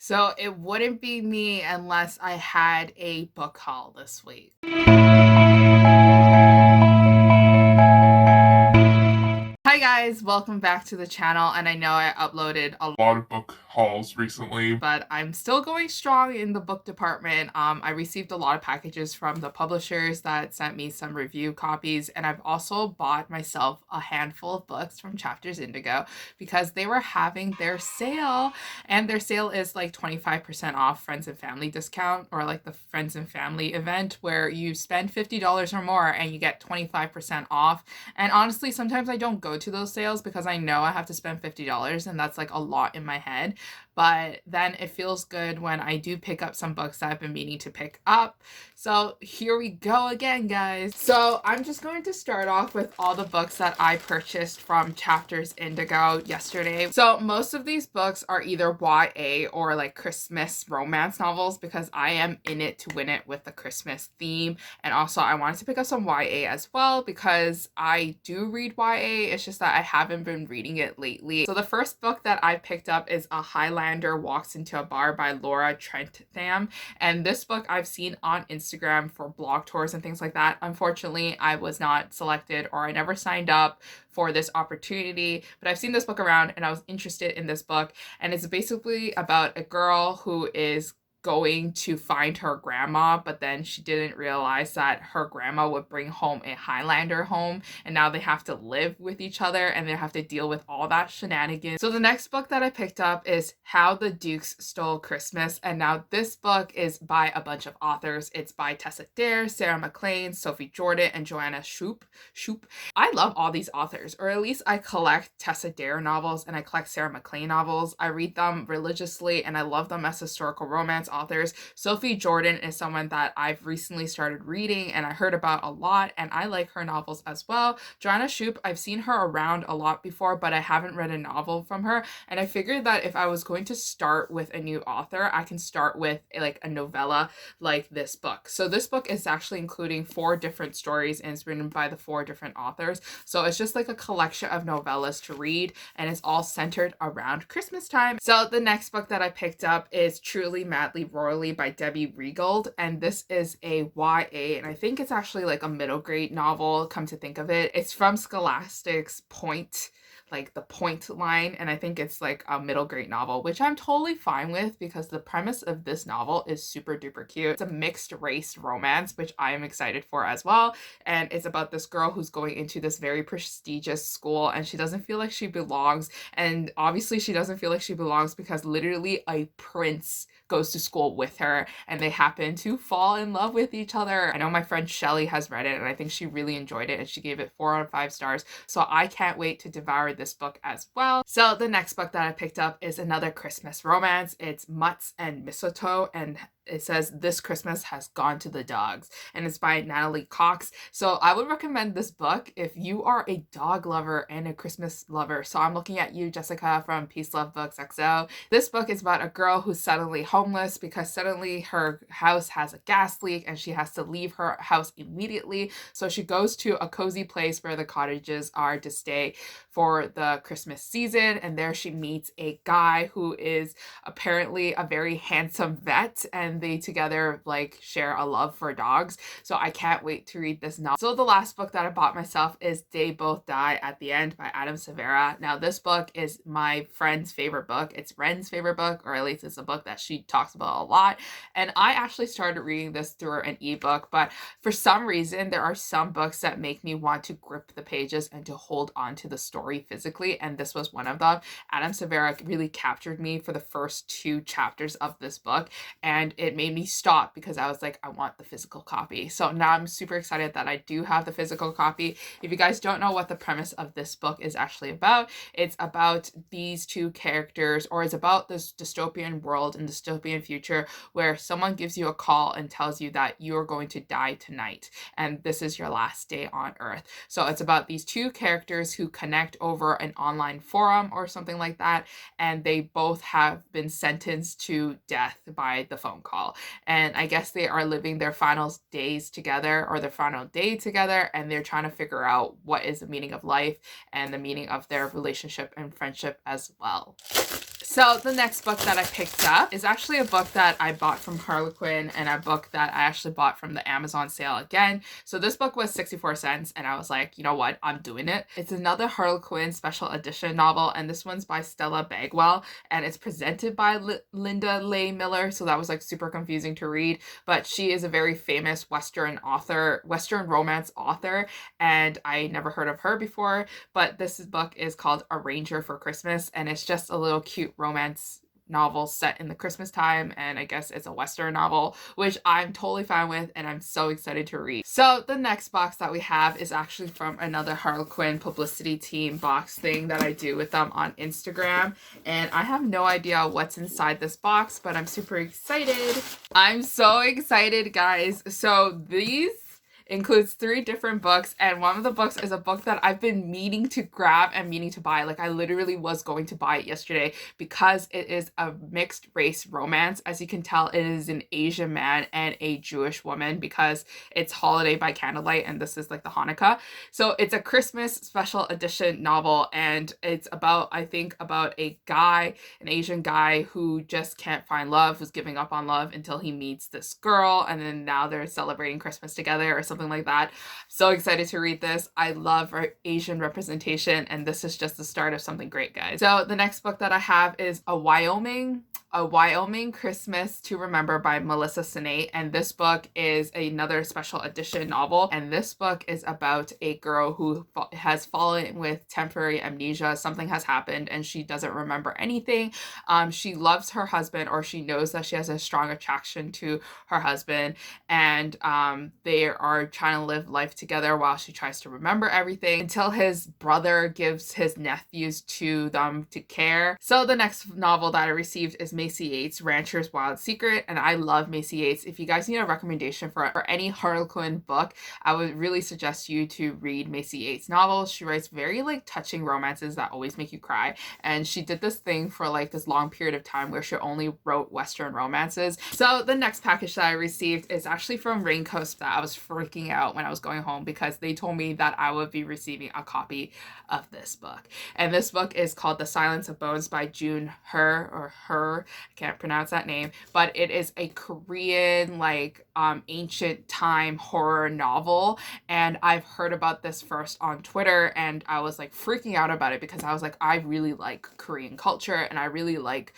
So it wouldn't be me unless I had a book haul this week. Hi guys, welcome back to the channel, and I know I uploaded a lot of book hauls recently, but I'm still going strong in the book department. I received a lot of packages from the publishers that sent me some review copies, and I've also bought myself a handful of books from Chapters Indigo because they were having their sale, and their sale is like 25% off friends and family discount, or like the friends and family event where you spend $50 or more and you get 25% off. And honestly, sometimes I don't go to those sales because I know I have to spend $50 and that's like a lot in my head. But then it feels good when I do pick up some books that I've been meaning to pick up. So here we go again, guys. So I'm just going to start off with all the books that I purchased from Chapters Indigo yesterday. So most of these books are either YA or like Christmas romance novels because I am in it to win it with the Christmas theme. And also I wanted to pick up some YA as well because I do read YA. It's just that I haven't been reading it lately. So the first book that I picked up is A Highlander Walks into a Bar by Laura Trentham. And this book I've seen on Instagram for blog tours and things like that. Unfortunately, I was not selected, or I never signed up for this opportunity, but I've seen this book around and I was interested in this book. And it's basically about a girl who is going to find her grandma, but then she didn't realize that her grandma would bring home a Highlander home, and now they have to live with each other and they have to deal with all that shenanigans. So the next book that I picked up is How the Dukes Stole Christmas, and now this book is by a bunch of authors. It's by Tessa Dare, Sarah MacLean, Sophie Jordan, and Joanna Shupe. I love all these authors, or at least I collect Tessa Dare novels and I collect Sarah MacLean novels. I read them religiously and I love them as historical romance authors. Sophie Jordan is someone that I've recently started reading and I heard about a lot, and I like her novels as well. Joanna Shupe, I've seen her around a lot before, but I haven't read a novel from her, and I figured that if I was going to start with a new author, I can start with like a novella like this book. So this book is actually including 4 different stories and it's written by the 4 different authors. So it's just like a collection of novellas to read, and it's all centered around Christmas time. So the next book that I picked up is Truly Madly Royally by Debbie Regold, and this is a YA, and I think it's actually like a middle grade novel, come to think of it. It's from Scholastic's Point, like the Point line, and I think it's like a middle grade novel, which I'm totally fine with because the premise of this novel is super duper cute. It's a mixed race romance, which I am excited for as well, and it's about this girl who's going into this very prestigious school and she doesn't feel like she belongs, and obviously she doesn't feel like she belongs because literally a prince goes to school with her and they happen to fall in love with each other. I know my friend Shelly has read it and I think she really enjoyed it and she gave it 4 out of 5 stars. So I can't wait to devour this book as well. So the next book that I picked up is another Christmas romance. It's Mutts and Mistletoe, and it says This Christmas Has Gone to the Dogs, and it's by Natalie Cox. So I would recommend this book if you are a dog lover and a Christmas lover. So I'm looking at you, Jessica from Peace Love Books XO. This book is about a girl who's suddenly homeless because suddenly her house has a gas leak and she has to leave her house immediately. So she goes to a cozy place where the cottages are to stay for the Christmas season, and there she meets a guy who is apparently a very handsome vet, and they together like share a love for dogs. So I can't wait to read this novel. So the last book that I bought myself is They Both Die at the End by Adam Severa. Now this book is my friend's favorite book. It's wHEN's favorite book, or at least it's a book that she talks about a lot. And I actually started reading this through an ebook, but for some reason there are some books that make me want to grip the pages and to hold on to the story physically, and this was one of them. Adam Severa really captured me for the first 2 chapters of this book, and it made me stop because I was like, I want the physical copy. So now I'm super excited that I do have the physical copy. If you guys don't know what the premise of this book is actually about, it's about these 2 characters, or it's about this dystopian world and dystopian future where someone gives you a call and tells you that you're going to die tonight and this is your last day on Earth. So it's about these 2 characters who connect over an online forum or something like that, and they both have been sentenced to death by the phone call. And I guess they are living their final days together, or their final day together, and they're trying to figure out what is the meaning of life and the meaning of their relationship and friendship as well. So the next book that I picked up is actually a book that I bought from Harlequin and a book that I actually bought from the Amazon sale again. So this book was 64 cents and I was like, you know what, I'm doing it. It's another Harlequin special edition novel and this one's by Stella Bagwell and it's presented by Linda Leigh Miller. So that was like super confusing to read, but she is a very famous Western romance author, and I never heard of her before, but this book is called Arranger for Christmas and it's just a little cute romance novel set in the Christmas time, and I guess it's a Western novel, which I'm totally fine with and I'm so excited to read. So the next box that we have is actually from another Harlequin publicity team box thing that I do with them on Instagram, and I have no idea what's inside this box, but I'm super excited. I'm so excited, guys. So these includes 3 different books, and one of the books is a book that I've been meaning to grab and meaning to buy. Like I literally was going to buy it yesterday because it is a mixed race romance. As you can tell, it is an Asian man and a Jewish woman because it's Holiday by Candlelight and this is like the Hanukkah. So it's a Christmas special edition novel and it's about, I think, about a guy, an Asian guy who just can't find love, who's giving up on love until he meets this girl, and then now they're celebrating Christmas together or something like that. So excited to read this. I love Asian representation and this is just the start of something great, guys. So the next book that I have is A Wyoming Christmas to Remember by Melissa Sinate, and this book is another special edition novel, and this book is about a girl who has fallen with temporary amnesia. Something has happened and she doesn't remember anything. She loves her husband, or she knows that she has a strong attraction to her husband, and they are trying to live life together while she tries to remember everything until his brother gives his nephews to them to care. So the next novel that I received is Macy Yates' Rancher's Wild Secret, and I love Macy Yates. If you guys need a recommendation for any Harlequin book, I would really suggest you to read Macy Yates' novels. She writes very like touching romances that always make you cry, and she did this thing for like this long period of time where she only wrote Western romances. So the next package that I received is actually from Raincoast. That I was freaking out when I was going home because they told me that I would be receiving a copy of this book, and this book is called The Silence of Bones by June Her, I can't pronounce that name, but it is a Korean like ancient time horror novel, and I've heard about this first on Twitter and I was like freaking out about it because I was like, I really like Korean culture and I really like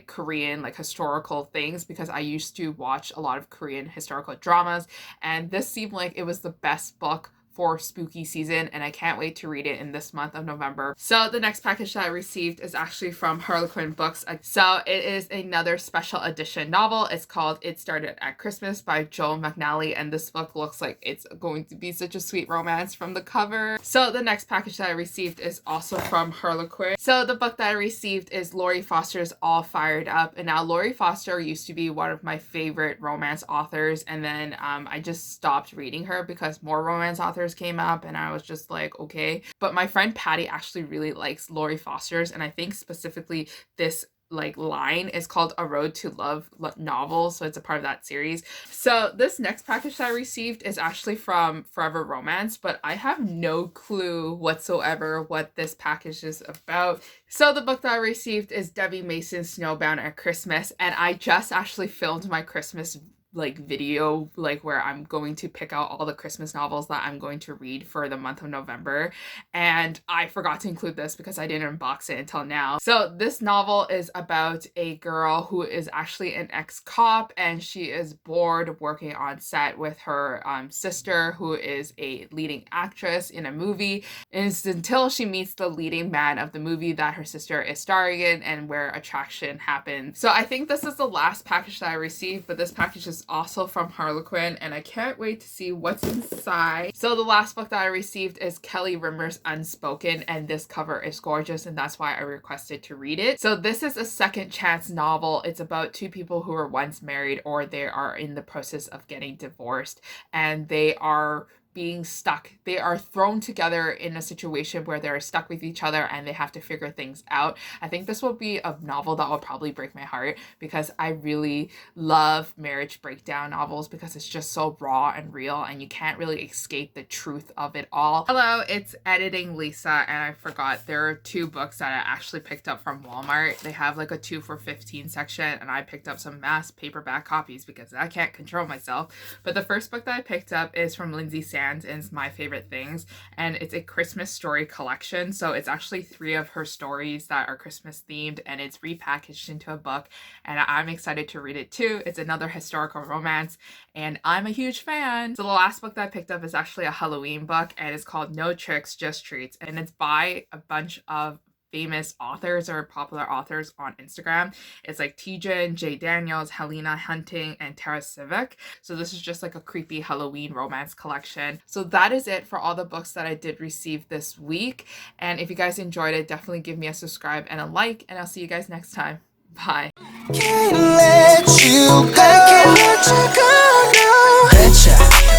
Korean like historical things because I used to watch a lot of Korean historical dramas, and this seemed like it was the best book for spooky season, and I can't wait to read it in this month of November. So the next package that I received is actually from Harlequin Books. So it is another special edition novel. It's called It Started at Christmas by Joel McNally, and this book looks like it's going to be such a sweet romance from the cover. So the next package that I received is also from Harlequin. So the book that I received is Lori Foster's All Fired Up, and now Lori Foster used to be one of my favorite romance authors, and then I just stopped reading her because more romance authors came up and I was just like, okay. But my friend Patty actually really likes Lori Foster's, and I think specifically this like line is called A Road to Love novel, so it's a part of that series. So this next package that I received is actually from Forever Romance, but I have no clue whatsoever what this package is about. So the book that I received is Debbie Mason's Snowbound at Christmas, and I just actually filmed my Christmas like video like where I'm going to pick out all the Christmas novels that I'm going to read for the month of November, and I forgot to include this because I didn't unbox it until now. So this novel is about a girl who is actually an ex-cop, and she is bored working on set with her sister, who is a leading actress in a movie, and it's until she meets the leading man of the movie that her sister is starring in and where attraction happens. So I think this is the last package that I received, but this package is also from Harlequin and I can't wait to see what's inside. So the last book that I received is Kelly Rimmer's Unspoken, and this cover is gorgeous and that's why I requested to read it. So this is a second chance novel. It's about 2 people who were once married or they are in the process of getting divorced, and they are being stuck. They are thrown together in a situation where they're stuck with each other and they have to figure things out. I think this will be a novel that will probably break my heart because I really love marriage breakdown novels because it's just so raw and real and you can't really escape the truth of it all. Hello, it's Editing Lisa, and I forgot there are 2 books that I actually picked up from Walmart. They have like a 2 for $15 section, and I picked up some mass paperback copies because I can't control myself. But the first book that I picked up is from Lindsay Sands and it's My Favorite Things, and it's a Christmas story collection. So it's actually 3 of her stories that are Christmas themed, and it's repackaged into a book, and I'm excited to read it too. It's another historical romance and I'm a huge fan. So the last book that I picked up is actually a Halloween book, and it's called No Tricks, Just Treats, and it's by a bunch of famous authors or popular authors on Instagram. It's like Tijan, Jay Daniels, Helena Hunting, and Tara Civic. So this is just like a creepy Halloween romance collection. So that is it for all the books that I did receive this week. And if you guys enjoyed it, definitely give me a subscribe and a like, and I'll see you guys next time. Bye. Can't let you go.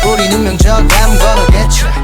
우리 운명 저 다음 번호 대체